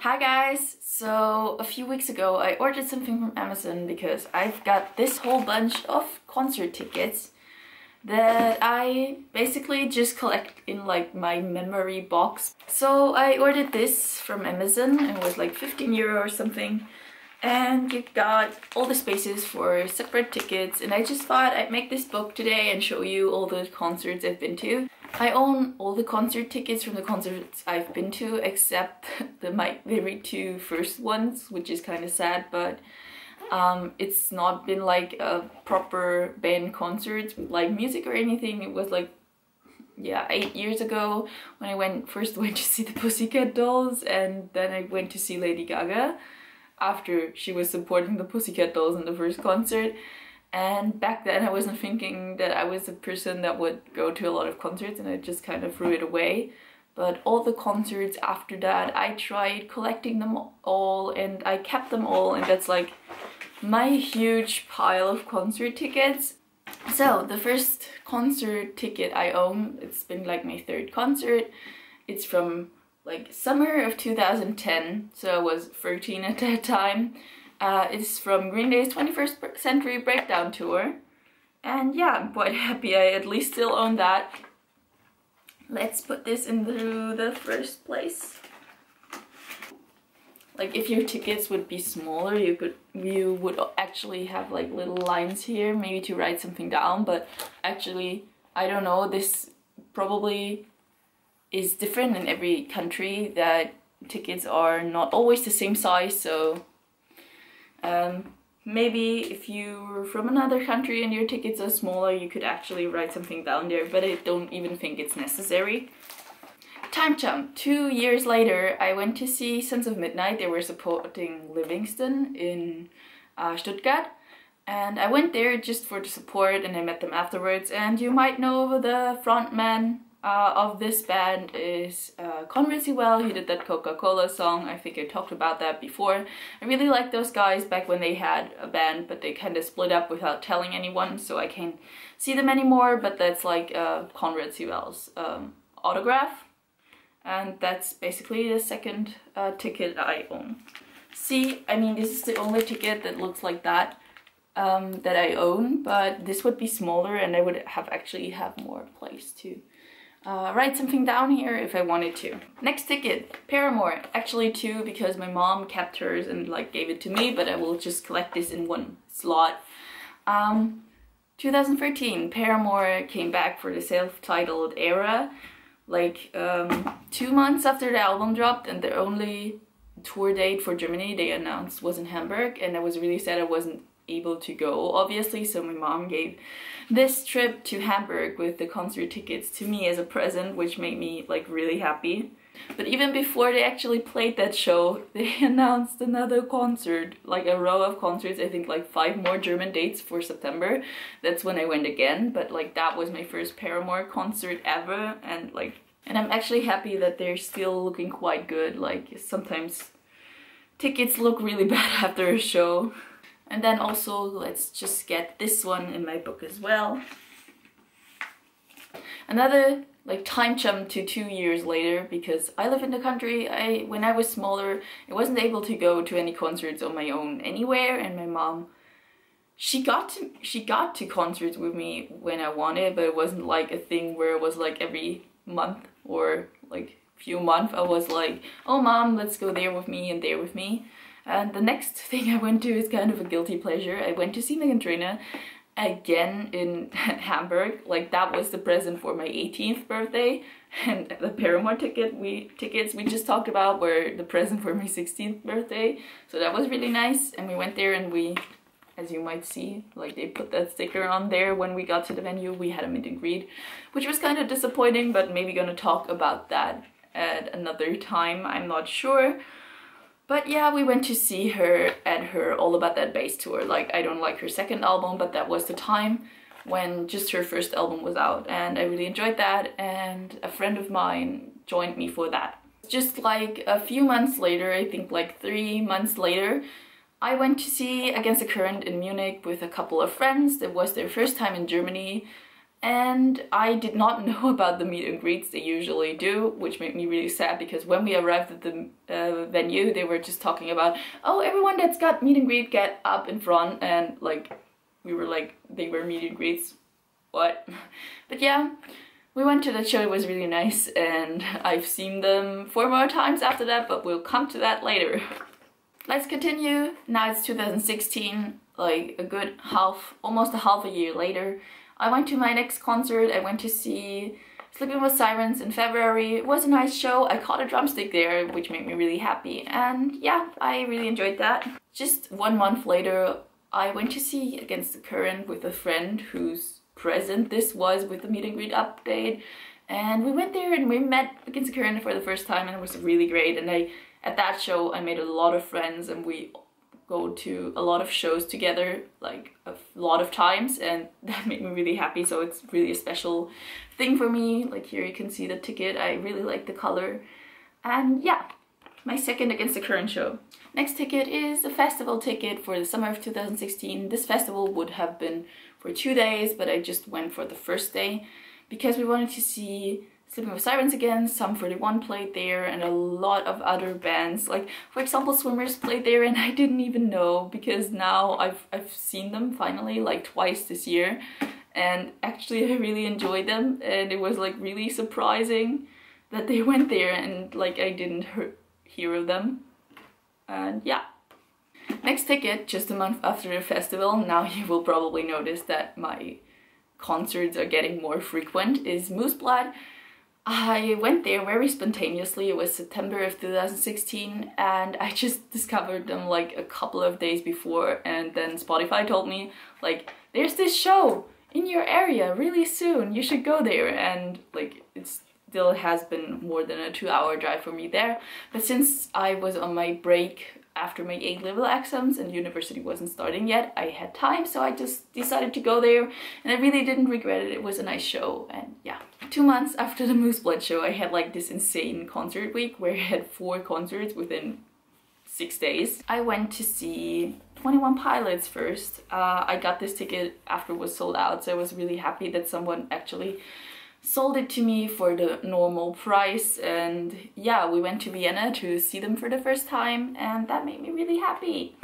Hi guys! So a few weeks ago I ordered something from Amazon because I've got this whole bunch of concert tickets that I basically just collect in like my memory box. So I ordered this from Amazon and it was like 15 euro or something, and you got all the spaces for separate tickets, and I just thought I'd make this book today and show you all the concerts I've been to. I own all the concert tickets from the concerts I've been to except my very two first ones, which is kind of sad, but it's not been like a proper band concert, like music or anything. It was like, yeah, 8 years ago when I first went to see the Pussycat Dolls, and then I went to see Lady Gaga after she was supporting the Pussycat Dolls in the first concert. And back then I wasn't thinking that I was a person that would go to a lot of concerts, and I just kind of threw it away. But all the concerts after that, I tried collecting them all and I kept them all, and that's like my huge pile of concert tickets. So the first concert ticket I own, it's been like my third concert. It's from like summer of 2010, so I was 13 at that time. It's from Green Day's 21st Century Breakdown Tour. And yeah, I'm quite happy I at least still own that. Let's put this into the first place. Like, if your tickets would be smaller, you would actually have like little lines here, maybe to write something down, but actually, I don't know, this probably is different in every country, that tickets are not always the same size, so maybe if you're from another country and your tickets are smaller, you could actually write something down there, but I don't even think it's necessary. Time jump. 2 years later, I went to see Sons of Midnight. They were supporting Livingston in Stuttgart, and I went there just for the support, and I met them afterwards. And you might know the frontman of this band is Conrad Sewell. He did that Coca-Cola song. I think I talked about that before. I really liked those guys back when they had a band, but they kind of split up without telling anyone, so I can't see them anymore. But that's like Conrad Sewell's autograph, and that's basically the second ticket I own. See, I mean, this is the only ticket that looks like that that I own, but this would be smaller and I would actually have more place to write something down here if I wanted to. Next ticket, Paramore. Actually two, because my mom kept hers and like gave it to me, but I will just collect this in one slot. 2013, Paramore came back for the self-titled era, like 2 months after the album dropped, and their only tour date for Germany they announced was in Hamburg, and I was really sad I wasn't able to go, obviously, so my mom gave this trip to Hamburg with the concert tickets to me as a present, which made me like really happy. But even before they actually played that show, they announced another concert, like a row of concerts, I think like 5 more German dates for September. That's when I went again, but like that was my first Paramore concert ever, and I'm actually happy that they're still looking quite good. Like, sometimes tickets look really bad after a show. And then also, let's just get this one in my book as well. Another like time jump to 2 years later, because I live in the country. When I was smaller, I wasn't able to go to any concerts on my own anywhere, and my mom, she got to concerts with me when I wanted, but it wasn't like a thing where it was like every month or like few months. I was like, oh mom, let's go there with me and there with me. And the next thing I went to is kind of a guilty pleasure. I went to see Meghan Trainor again in Hamburg. Like, that was the present for my 18th birthday. And the Paramore tickets we just talked about were the present for my 16th birthday. So that was really nice. And we went there, and we, as you might see, like, they put that sticker on there when we got to the venue. We had a meet and greet, which was kind of disappointing, but maybe gonna talk about that at another time. I'm not sure. But yeah, we went to see her at her All About That Bass tour. Like, I don't like her second album, but that was the time when just her first album was out, and I really enjoyed that, and a friend of mine joined me for that. Just like a few months later, I think like 3 months later, I went to see Against the Current in Munich with a couple of friends. It was their first time in Germany, and I did not know about the meet and greets they usually do, which made me really sad because when we arrived at the venue, they were just talking about, oh, everyone that's got meet and greet, get up in front, and like we were like, they were meet and greets, what? But yeah, we went to the show, it was really nice, and I've seen them 4 more times after that, but we'll come to that later. Let's continue. Now it's 2016, like a good almost a half a year later. I went to my next concert. I went to see Sleeping with Sirens in February. It was a nice show. I caught a drumstick there, which made me really happy. And yeah, I really enjoyed that. Just 1 month later, I went to see Against the Current with a friend whose present this was with the meet and greet update. And we went there and we met Against the Current for the first time, and it was really great. And at that show, I made a lot of friends, and we go to a lot of shows together, like a lot of times, and that made me really happy. So it's really a special thing for me. Like here you can see the ticket. I really like the color. And yeah, my second Against the Current show. Next ticket is a festival ticket for the summer of 2016. This festival would have been for 2 days, but I just went for the first day because we wanted to see Sleeping with Sirens again. Sum 41 played there, and a lot of other bands, like for example Swimmers played there, and I didn't even know because now I've seen them finally like twice this year, and actually I really enjoyed them, and it was like really surprising that they went there and like I didn't hear of them. And yeah. Next ticket, just a month after the festival, now you will probably notice that my concerts are getting more frequent, is Moose Blood. I went there very spontaneously. It was September of 2016, and I just discovered them like a couple of days before, and then Spotify told me like, there's this show in your area really soon, you should go there. And like it still has been more than a 2-hour drive for me there, but since I was on my break after my A-level exams and university wasn't starting yet, I had time, so I just decided to go there, and I really didn't regret it. It was a nice show. And yeah, 2 months after the Moose Blood show, I had like this insane concert week where I had 4 concerts within 6 days. I went to see 21 Pilots first. I got this ticket after it was sold out, so I was really happy that someone actually sold it to me for the normal price. And yeah, we went to Vienna to see them for the first time, and that made me really happy.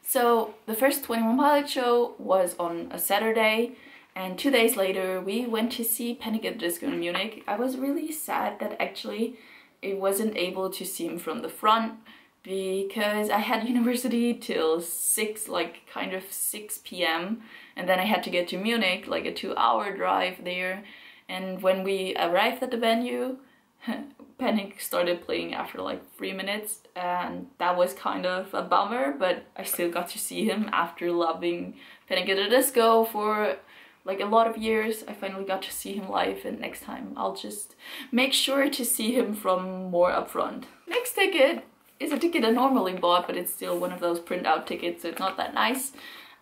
So the first 21 Pilots show was on a Saturday, and 2 days later we went to see Panic! At the Disco in Munich. I was really sad that actually I wasn't able to see him from the front because I had university till 6, like kind of 6 p.m. and then I had to get to Munich, like a 2-hour drive there. And when we arrived at the venue, Panic started playing after like 3 minutes, and that was kind of a bummer, but I still got to see him after loving Panic! At the Disco for like a lot of years. I finally got to see him live, and next time I'll just make sure to see him from more up front. Next ticket is a ticket I normally bought, but it's still one of those printout tickets, so it's not that nice.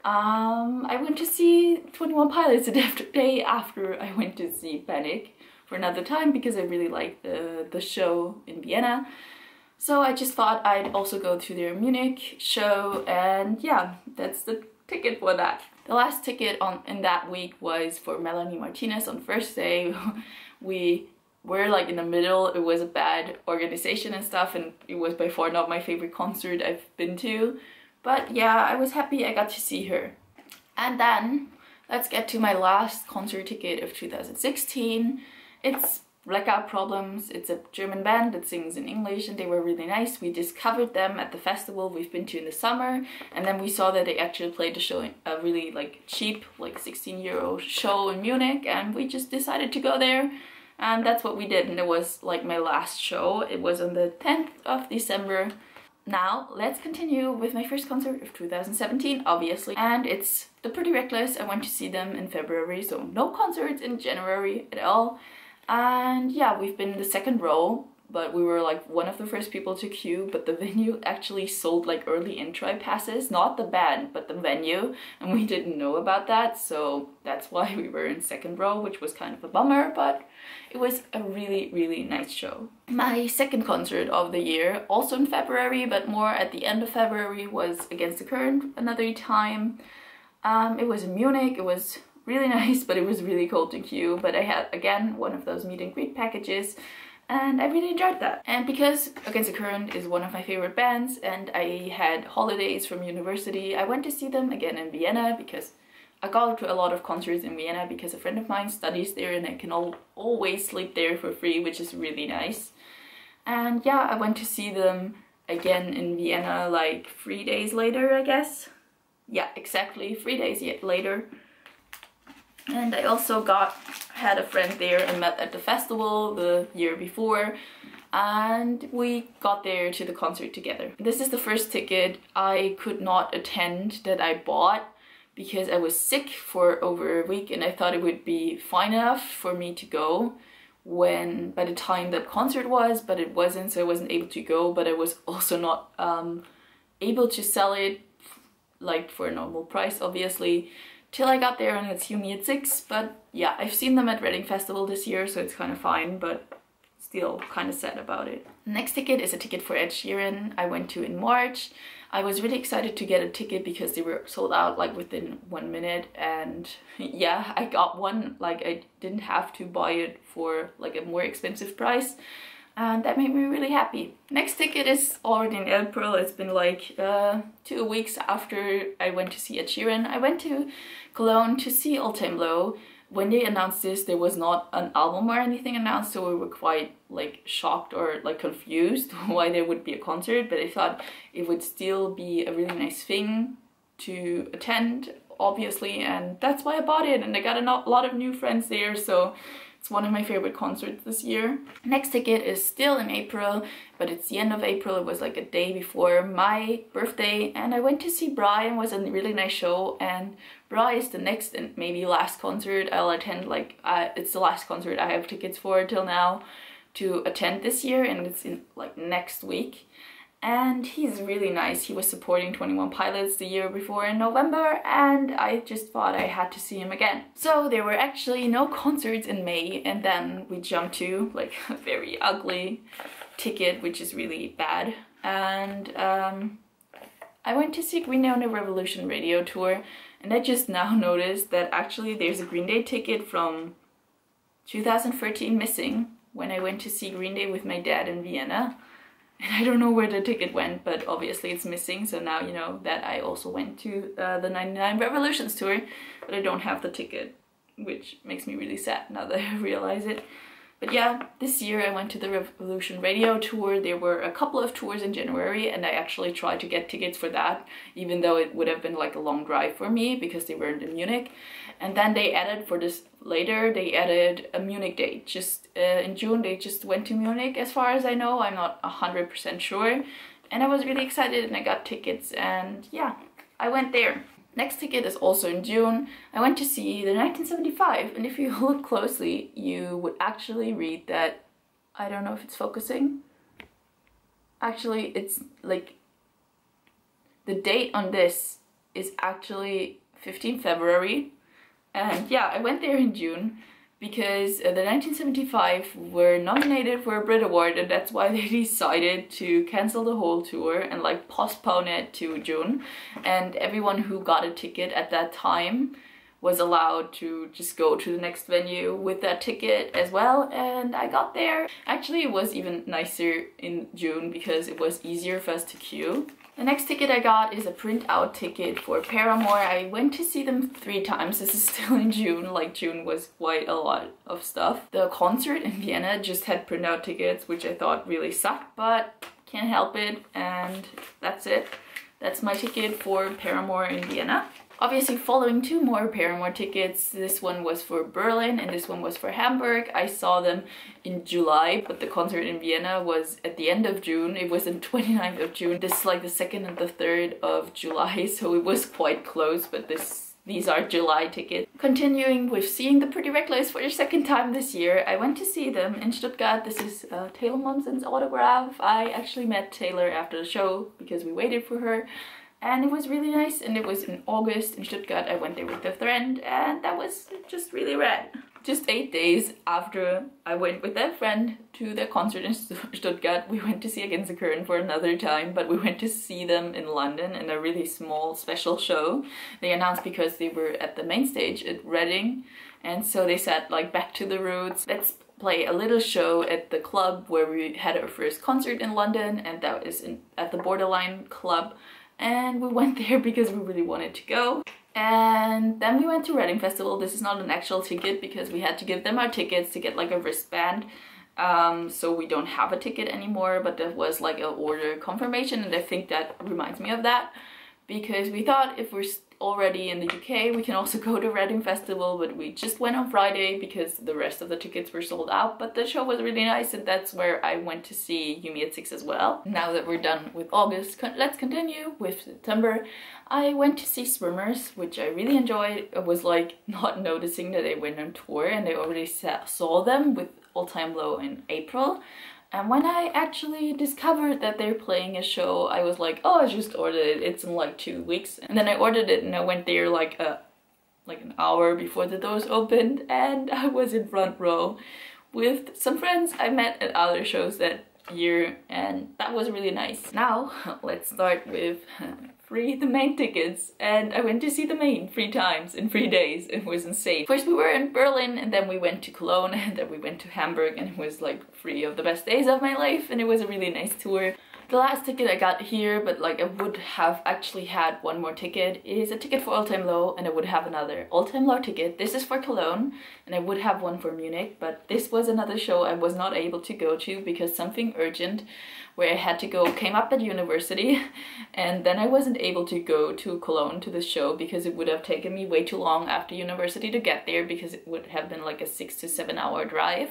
I went to see 21 Pilots the day after I went to see Panic for another time because I really liked the show in Vienna. So I just thought I'd also go to their Munich show, and yeah, that's the ticket for that. The last ticket in that week was for Melanie Martinez on first day. We were like in the middle. It was a bad organization and stuff, and it was by far not my favorite concert I've been to. But yeah, I was happy I got to see her. And then let's get to my last concert ticket of 2016. It's Blackout Problems. It's a German band that sings in English, and they were really nice. We discovered them at the festival we've been to in the summer, and then we saw that they actually played the show in a really like cheap, like 16 euro show in Munich, and we just decided to go there. And that's what we did, and it was like my last show. It was on the 10th of December. Now, let's continue with my first concert of 2017, obviously, and it's The Pretty Reckless. I went to see them in February, so no concerts in January at all. And yeah, we've been in the second row, but we were like one of the first people to queue, but the venue actually sold like early entry passes, not the band, but the venue, and we didn't know about that, so that's why we were in second row, which was kind of a bummer, but it was a really, really nice show. My second concert of the year, also in February, but more at the end of February, was Against the Current another time. It was in Munich. It was really nice, but it was really cold to queue. But I had, again, one of those meet and greet packages, and I really enjoyed that. And because Against the Current is one of my favorite bands, and I had holidays from university, I went to see them again in Vienna, because I got to a lot of concerts in Vienna because a friend of mine studies there and I can always sleep there for free, which is really nice. And yeah, I went to see them again in Vienna like 3 days later, I guess. Yeah, exactly 3 days later. And I also had a friend there and met at the festival the year before, and we got there to the concert together. This is the first ticket I could not attend that I bought, because I was sick for over a week and I thought it would be fine enough for me to go by the time that concert was, but it wasn't, so I wasn't able to go. But I was also not able to sell it like for a normal price, obviously, till I got there and it's me at 6. But yeah, I've seen them at Reading Festival this year, so it's kind of fine, but still kind of sad about it. Next ticket is a ticket for Ed Sheeran. I went to in March. I was really excited to get a ticket because they were sold out like within 1 minute, and yeah, I got one. Like, I didn't have to buy it for like a more expensive price, and that made me really happy. Next ticket is already in April. It's been like 2 weeks after I went to see Ed Sheeran. I went to Cologne to see All Time Low. When they announced this, there was not an album or anything announced, so we were quite like shocked or like confused why there would be a concert, but I thought it would still be a really nice thing to attend, obviously, and that's why I bought it. And I got a lot of new friends there, so it's one of my favorite concerts this year. Next ticket is still in April, but it's the end of April. It was like a day before my birthday, and I went to see Brian. It was a really nice show, and Bra is the next and maybe last concert I'll attend. Like, it's the last concert I have tickets for till now to attend this year, and it's in like next week. And he's really nice. He was supporting 21 Pilots the year before in November, and I just thought I had to see him again. So there were actually no concerts in May, and then we jumped to like a very ugly ticket, which is really bad. And I went to see Green Day on the Revolution radio tour, and I just now noticed that actually there's a Green Day ticket from 2013 missing when I went to see Green Day with my dad in Vienna. And I don't know where the ticket went, but obviously it's missing, so now you know that I also went to the 99 Revolutions tour, but I don't have the ticket, which makes me really sad now that I realize it. But yeah, this year I went to the Revolution radio tour. There were a couple of tours in January, and I actually tried to get tickets for that, even though it would have been like a long drive for me because they weren't in Munich. And then they added for this later, they added a Munich date. Just in June they just went to Munich, as far as I know. I'm not 100% sure. And I was really excited and I got tickets, and yeah, I went there. Next ticket is also in June. I went to see the 1975, and if you look closely, you would actually read that, I don't know if it's focusing. Actually, it's like, the date on this is actually 15 February. And yeah, I went there in June because the 1975 were nominated for a Brit Award, and that's why they decided to cancel the whole tour and like postpone it to June. And everyone who got a ticket at that time was allowed to just go to the next venue with that ticket as well, and I got there. Actually, it was even nicer in June because it was easier for us to queue. The next ticket I got is a print-out ticket for Paramore. I went to see them 3 times. This is still in June. Like, June was quite a lot of stuff. The concert in Vienna just had print-out tickets, which I thought really sucked, but can't help it, and that's it. That's my ticket for Paramore in Vienna. Obviously, following 2 more Paramore tickets. This one was for Berlin and this one was for Hamburg. I saw them in July, but the concert in Vienna was at the end of June. It was on 29th of June. This is like the 2nd and the 3rd of July, so it was quite close, but these are July tickets. Continuing with seeing the Pretty Reckless for the 2nd time this year, I went to see them in Stuttgart. This is Taylor Momsen's autograph. I actually met Taylor after the show because we waited for her. And it was really nice, and it was in August in Stuttgart. I went there with a friend, and that was just really rad. Just 8 days after I went with that friend to the concert in Stuttgart, we went to see Kern for another time, but we went to see them in London in a really small special show. They announced because they were at the main stage at Reading, and so they said like, back to the roots, let's play a little show at the club where we had our first concert in London, and that is at the Borderline Club. And we went there because we really wanted to go. And then we went to Reading Festival. This is not an actual ticket because we had to give them our tickets to get like a wristband. So we don't have a ticket anymore, but that was like an order confirmation, and I think that reminds me of that. Because we thought if we're already in the UK, we can also go to Reading Festival, but we just went on Friday because the rest of the tickets were sold out. But the show was really nice, and that's where I went to see Yumi at 6 as well. Now that we're done with August, let's continue with September. I went to see Swimmers, which I really enjoyed. I was like not noticing that they went on tour, and I already saw them with All Time Low in April. And when I actually discovered that they're playing a show, I was like, oh, I just ordered it. It's in like 2 weeks. And then I ordered it, and I went there like an hour before the doors opened, and I was in front row with some friends I met at other shows that year, and that was really nice. Now let's start with the main tickets, and I went to see the main 3 times in 3 days. It was insane. First we were in Berlin, and then we went to Cologne, and then we went to Hamburg, and it was like 3 of the best days of my life, and it was a really nice tour. The last ticket I got here, but like I would have actually had one more ticket, is a ticket for All Time Low, and I would have another All Time Low ticket. This is for Cologne, and I would have one for Munich, but this was another show I was not able to go to because something urgent where I had to go came up at university, and then I wasn't able to go to Cologne to the show because it would have taken me way too long after university to get there, because it would have been like a 6 to 7 hour drive.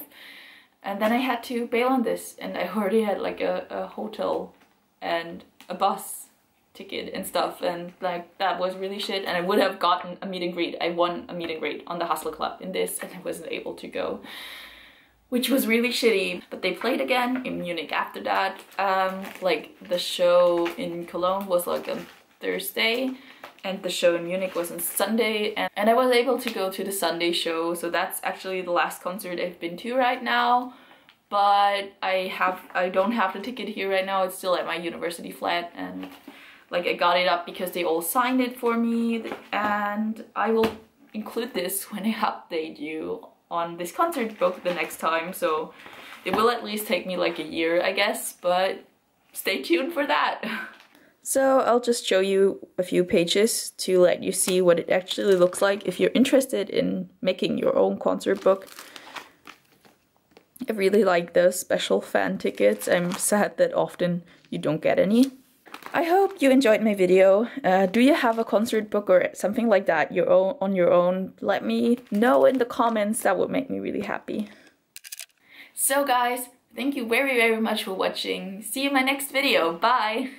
And then I had to bail on this, and I already had like a hotel and a bus ticket and stuff, and like that was really shit, and I would have gotten a meet and greet. I won a meet and greet on the Hustler Club in this, and I wasn't able to go, which was really shitty. But they played again in Munich after that. Like the show in Cologne was like on Thursday, and the show in Munich was on Sunday, and I was able to go to the Sunday show, so that's actually the last concert I've been to right now. But I don't have the ticket here right now. It's still at my university flat, and like I got it up because they all signed it for me, and I will include this when I update you on this concert book the next time. So it will at least take me like a year, I guess, but stay tuned for that. So I'll just show you a few pages to let you see what it actually looks like if you're interested in making your own concert book. I really like the special fan tickets. I'm sad that often you don't get any. I hope you enjoyed my video. Do you have a concert book or something like that on your own? Let me know in the comments. That would make me really happy. So guys, thank you very much for watching. See you in my next video. Bye!